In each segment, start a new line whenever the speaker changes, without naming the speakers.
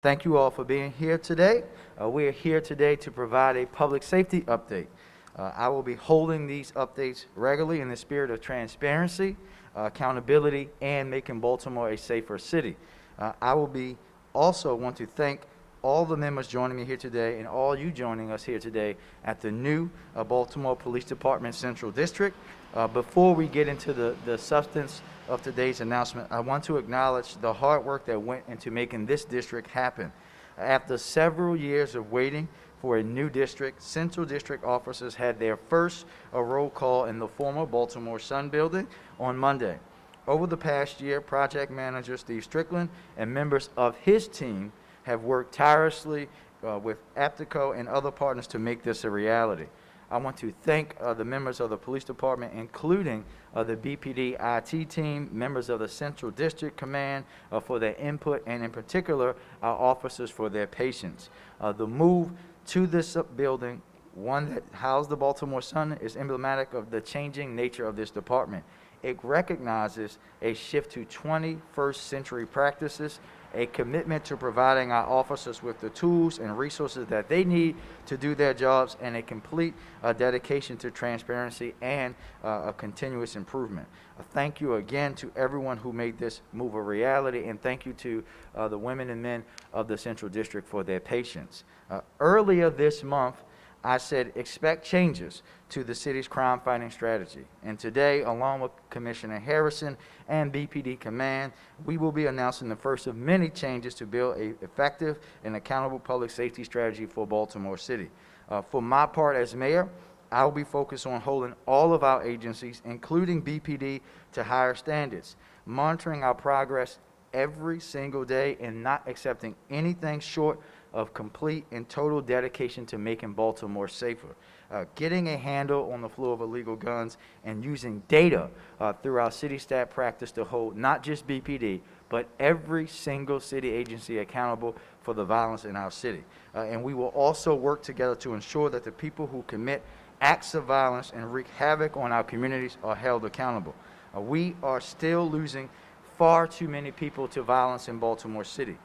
Thank you all for being here today. We are here today to provide a public safety update. I will be holding these updates regularly in the spirit of transparency, accountability, and making Baltimore a safer city. I will be also want to thank all the members joining me here today and all you joining us here today at the new Baltimore Police Department Central District. Before we get into the substance of today's announcement, I want to acknowledge the hard work that went into making this district happen. After several years of waiting for a new district, Central District officers had their first roll call in the former Baltimore Sun building on Monday. Over the past year, project manager Steve Strickland and members of his team have worked tirelessly with Aptico and other partners to make this a reality. I want to thank the members of the police department, including the BPD IT team, members of the Central District Command for their input, and in particular, our officers for their patience. The move to this building, one that housed the Baltimore Sun, is emblematic of the changing nature of this department. It recognizes a shift to 21st century practices, a commitment to providing our officers with the tools and resources that they need to do their jobs, and a complete dedication to transparency and a continuous improvement. Thank you again to everyone who made this move a reality, and thank you to the women and men of the Central District for their patience. Earlier this month, I said expect changes to the city's crime fighting strategy. And today, along with Commissioner Harrison and BPD Command, we will be announcing the first of many changes to build an effective and accountable public safety strategy for Baltimore City. For my part as mayor, I will be focused on holding all of our agencies, including BPD, to higher standards, monitoring our progress every single day and not accepting anything short of complete and total dedication to making Baltimore safer. Getting a handle on the flow of illegal guns and using data through our city staff practice to hold not just BPD, but every single city agency accountable for the violence in our city. And we will also work together to ensure that the people who commit acts of violence and wreak havoc on our communities are held accountable. We are still losing far too many people to violence in Baltimore City.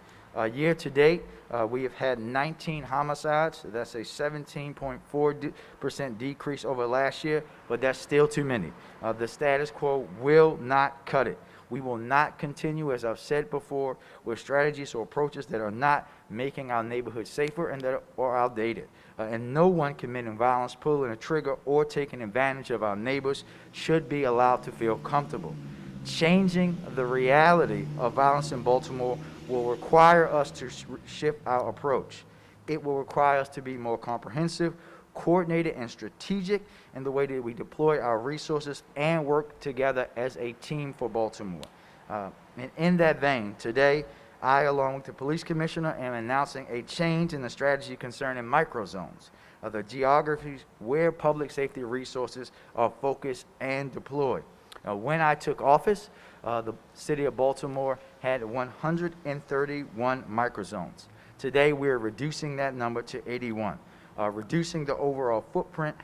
Year to date, we have had 19 homicides. That's a 17.4% decrease over last year, but that's still too many. The status quo will not cut it. We will not continue, as I've said before, with strategies or approaches that are not making our neighborhoods safer and that are outdated. And no one committing violence, pulling a trigger, or taking advantage of our neighbors should be allowed to feel comfortable. Changing the reality of violence in Baltimore will require us to shift our approach. It will require us to be more comprehensive, coordinated, and strategic in the way that we deploy our resources and work together as a team for Baltimore. And in that vein, today, I, along with the police commissioner, am announcing a change in the strategy concerning microzones, the geographies where public safety resources are focused and deployed. When I took office, the city of Baltimore had 131 microzones. Today, we're reducing that number to 81. Reducing the overall footprint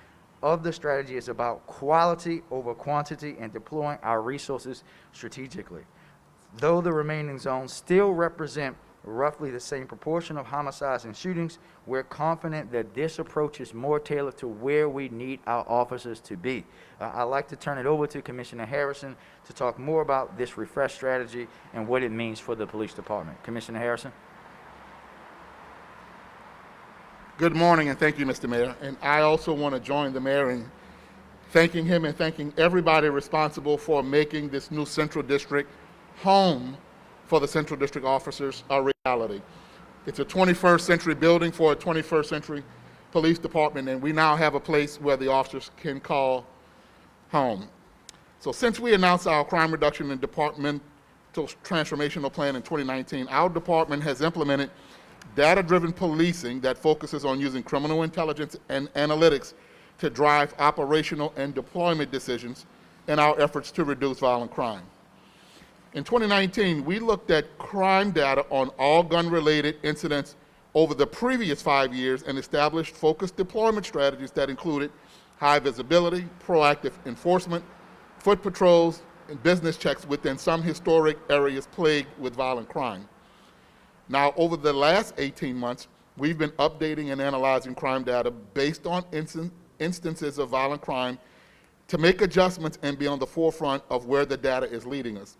of the strategy is about quality over quantity and deploying our resources strategically. Though the remaining zones still represent roughly the same proportion of homicides and shootings, we're confident that this approach is more tailored to where we need our officers to be. I'd like to turn it over to Commissioner Harrison to talk more about this refreshed strategy and what it means for the police department. Commissioner Harrison.
Good morning, and thank you, Mr. Mayor. And I also want to join the mayor in thanking him and thanking everybody responsible for making this new Central District home for the Central District officers a reality. It's a 21st century building for a 21st century police department, and we now have a place where the officers can call home. So since we announced our crime reduction and departmental transformational plan in 2019, our department has implemented data-driven policing that focuses on using criminal intelligence and analytics to drive operational and deployment decisions in our efforts to reduce violent crime. In 2019, we looked at crime data on all gun-related incidents over the previous 5 years and established focused deployment strategies that included high visibility, proactive enforcement, foot patrols, and business checks within some historic areas plagued with violent crime. Now, over the last 18 months, we've been updating and analyzing crime data based on instances of violent crime to make adjustments and be on the forefront of where the data is leading us.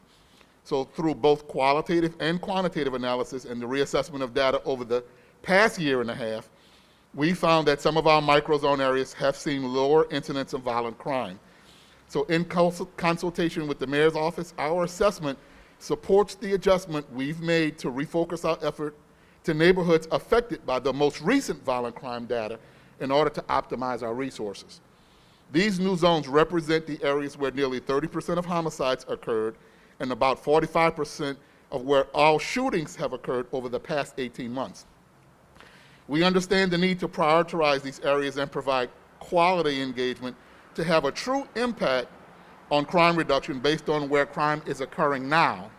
So through both qualitative and quantitative analysis and the reassessment of data over the past year and a half, we found that some of our microzone areas have seen lower incidents of violent crime. So in consultation with the mayor's office, our assessment supports the adjustment we've made to refocus our effort to neighborhoods affected by the most recent violent crime data in order to optimize our resources. These new zones represent the areas where nearly 30% of homicides occurred and about 45% of where all shootings have occurred over the past 18 months. We understand the need to prioritize these areas and provide quality engagement to have a true impact on crime reduction based on where crime is occurring now.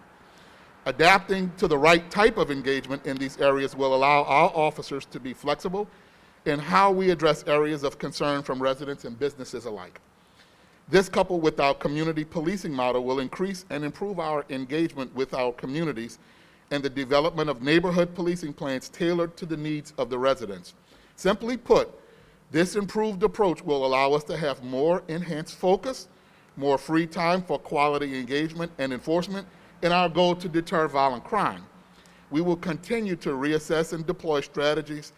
Adapting to the right type of engagement in these areas will allow our officers to be flexible in how we address areas of concern from residents and businesses alike. This, coupled with our community policing model, will increase and improve our engagement with our communities and the development of neighborhood policing plans tailored to the needs of the residents. Simply put, this improved approach will allow us to have more enhanced focus, more free time for quality engagement and enforcement in our goal to deter violent crime. We will continue to reassess and deploy strategies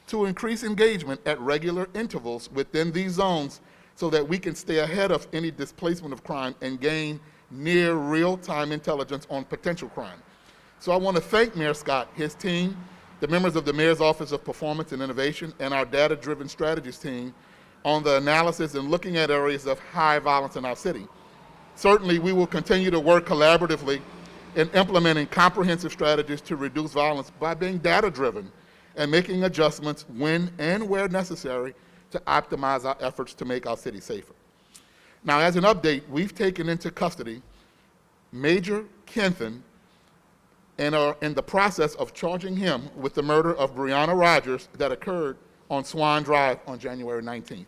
to increase engagement at regular intervals within these zones so that we can stay ahead of any displacement of crime and gain near real-time intelligence on potential crime. So I want to thank Mayor Scott, his team, the members of the Mayor's Office of Performance and Innovation, and our data-driven strategies team on the analysis and looking at areas of high violence in our city. Certainly, we will continue to work collaboratively in implementing comprehensive strategies to reduce violence by being data-driven and making adjustments when and where necessary to optimize our efforts to make our city safer. Now, as an update, we've taken into custody Major Kenthan and are in the process of charging him with the murder of Brianna Rogers that occurred on Swan Drive on January 19th.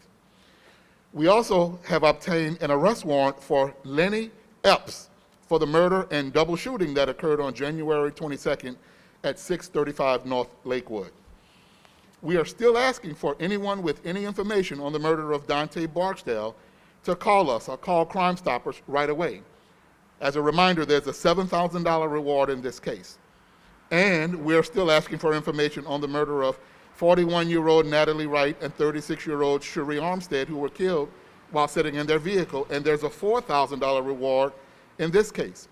We also have obtained an arrest warrant for Lenny Epps for the murder and double shooting that occurred on January 22nd at 635 North Lakewood. We are still asking for anyone with any information on the murder of Dante Barksdale to call us or call Crime Stoppers right away. As a reminder, there's a $7,000 reward in this case. And we're still asking for information on the murder of 41-year-old Natalie Wright and 36-year-old Cherie Armstead, who were killed while sitting in their vehicle, and there's a $4,000 reward in this case.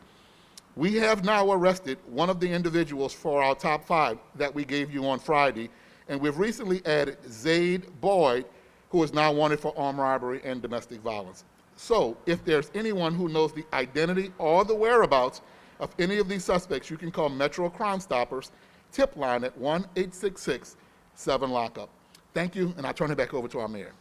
We have now arrested one of the individuals for our top 5 that we gave you on Friday, and we've recently added Zaid Boyd, who is now wanted for armed robbery and domestic violence. So if there's anyone who knows the identity or the whereabouts of any of these suspects, you can call Metro Crime Stoppers tip line at 1-866-7-LOCK-UP. Thank you, and I turn it back over to our mayor.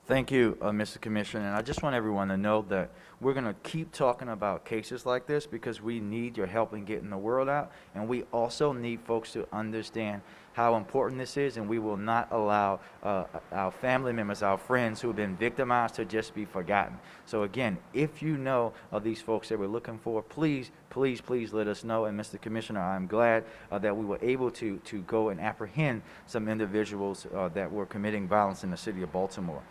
Thank you, Mr. Commissioner. And I just want everyone to know that we're going to keep talking about cases like this because we need your help in getting the word out. And we also need folks to understand how important this is, and we will not allow our family members, our friends who have been victimized to just be forgotten. So again, if you know of these folks that we're looking for, please, please, please let us know. And Mr. Commissioner, I'm glad that we were able to go and apprehend some individuals that were committing violence in the city of Baltimore.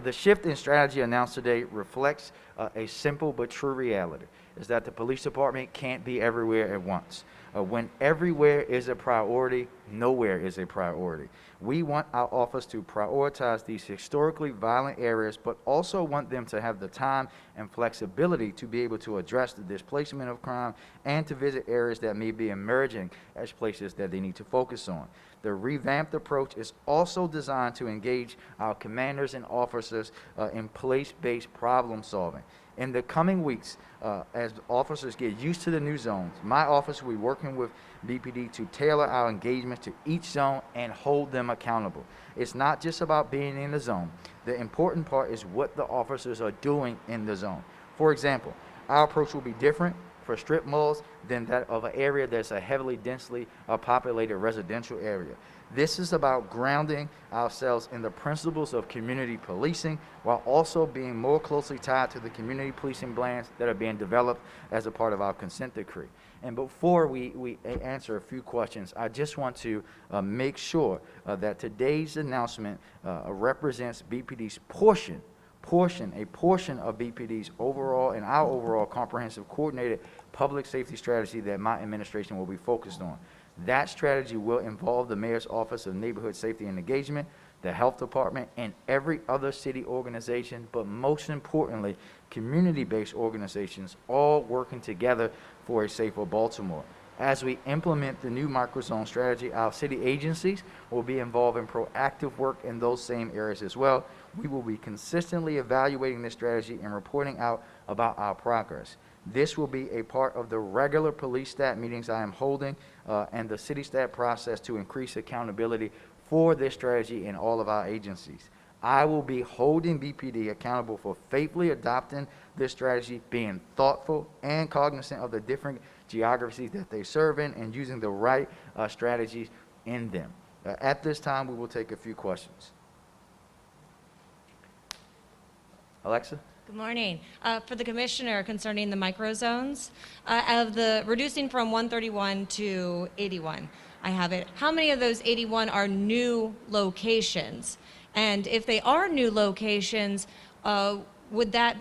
The shift in strategy announced today reflects a simple but true reality, is that the police department can't be everywhere at once. When everywhere is a priority, nowhere is a priority. We want our office to prioritize these historically violent areas, but also want them to have the time and flexibility to be able to address the displacement of crime and to visit areas that may be emerging as places that they need to focus on. The revamped approach is also designed to engage our commanders and officers in place-based problem solving. In the coming weeks, as officers get used to the new zones, my office will be working with BPD to tailor our engagement to each zone and hold them accountable. It's not just about being in the zone. The important part is what the officers are doing in the zone. For example, our approach will be different for strip malls than that of an area that's a heavily densely populated residential area. This is about grounding ourselves in the principles of community policing while also being more closely tied to the community policing plans that are being developed as a part of our consent decree. And before we answer a few questions, I just want to make sure that today's announcement represents BPD's a portion of BPD's overall and our overall comprehensive coordinated public safety strategy that my administration will be focused on. That strategy will involve the Mayor's Office of Neighborhood Safety and Engagement, the Health Department, and every other city organization, but most importantly, community-based organizations all working together for a safer Baltimore. As we implement the new microzone strategy, our city agencies will be involved in proactive work in those same areas as well. We will be consistently evaluating this strategy and reporting out about our progress. This will be a part of the regular police stat meetings I am holding and the city stat process to increase accountability for this strategy in all of our agencies. I will be holding BPD accountable for faithfully adopting this strategy, being thoughtful and cognizant of the different geographies that they serve in, and using the right strategies in them. At this time, we will take a few questions. Alexa?
Good morning. For the commissioner concerning the microzones, of the reducing from 131 to 81, I have it. How many of those 81 are new locations? And if they are new locations, would that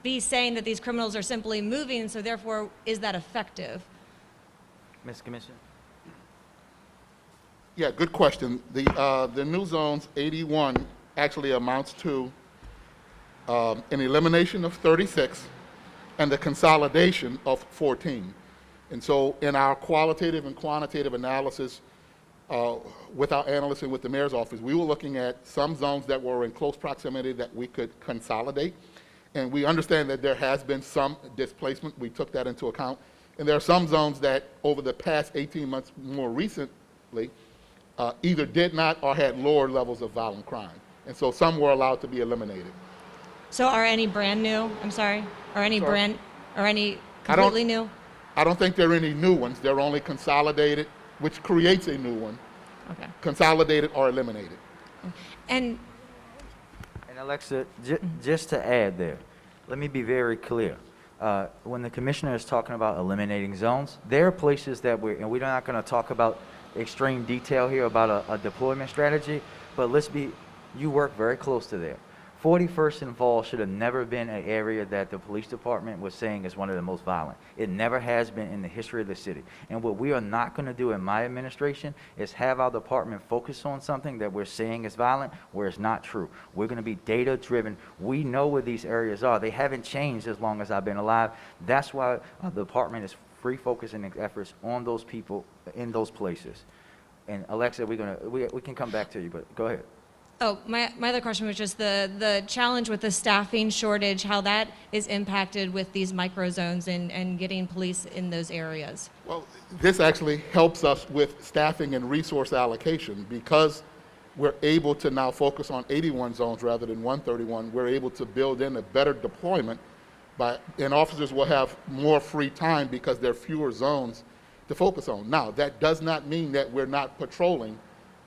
be saying that these criminals are simply moving, so therefore is that effective?
Mr. Commissioner?
Yeah, good question. The new zones 81 actually amounts to an elimination of 36 and the consolidation of 14. And so in our qualitative and quantitative analysis with our analysts and with the mayor's office, we were looking at some zones that were in close proximity that we could consolidate. And we understand that there has been some displacement. We took that into account. And there are some zones that over the past 18 months more recently either did not or had lower levels of violent crime. And so some were allowed to be eliminated.
So are any brand new? I'm sorry. Are any
Sorry?
brand? Are any completely new?
I don't think there are any new ones. They're only consolidated, which creates a new one.
Okay.
Consolidated or eliminated.
And
And Alexa, just to add there, let me be very clear. When the commissioner is talking about eliminating zones, there are places that and we're not going to talk about extreme detail here about a deployment strategy, but you work very close to there. 41st and Fall should have never been an area that the police department was saying is one of the most violent. It never has been in the history of the city. And what we are not going to do in my administration is have our department focus on something that we're saying is violent where it's not true. We're going to be data driven. We know where these areas are. They haven't changed as long as I've been alive. That's why the department is free focusing its efforts on those people in those places. And Alexa, we can come back to you, but go ahead.
oh, my other question was just the challenge with the staffing shortage, how that is impacted with these microzones and getting police in those areas.
Well, this actually helps us with staffing and resource allocation because we're able to now focus on 81 zones rather than 131. We're able to build in a better deployment and officers will have more free time because there are fewer zones to focus on. Now, that does not mean that we're not patrolling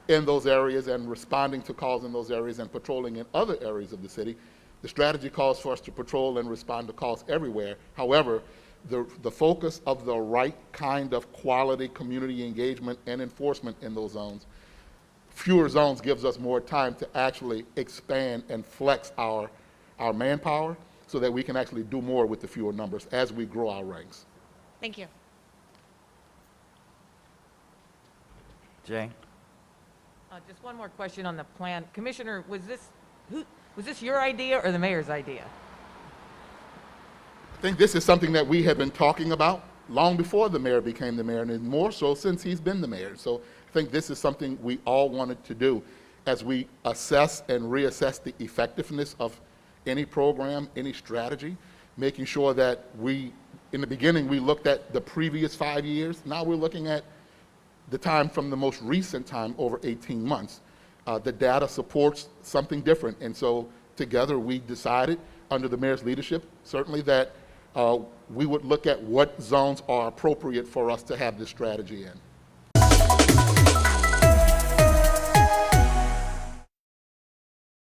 in those areas and responding to calls in those areas and patrolling in other areas of the city. The strategy calls for us to patrol and respond to calls everywhere. However, the focus of the right kind of quality community engagement and enforcement in those zones, fewer zones gives us more time to actually expand and flex our manpower so that we can actually do more with the fewer numbers as we grow our ranks.
Thank you.
Jay?
Just one more question on the plan. Commissioner, was this your idea or the mayor's idea?
I think this is something that we have been talking about long before the mayor became the mayor, and more so since he's been the mayor. So I think this is something we all wanted to do as we assess and reassess the effectiveness of any program, any strategy, making sure that in the beginning, we looked at the previous 5 years. Now we're looking at the time from the most recent time, over 18 months. The data supports something different. And so together we decided under the mayor's leadership, certainly that we would look at what zones are appropriate for us to have this strategy in.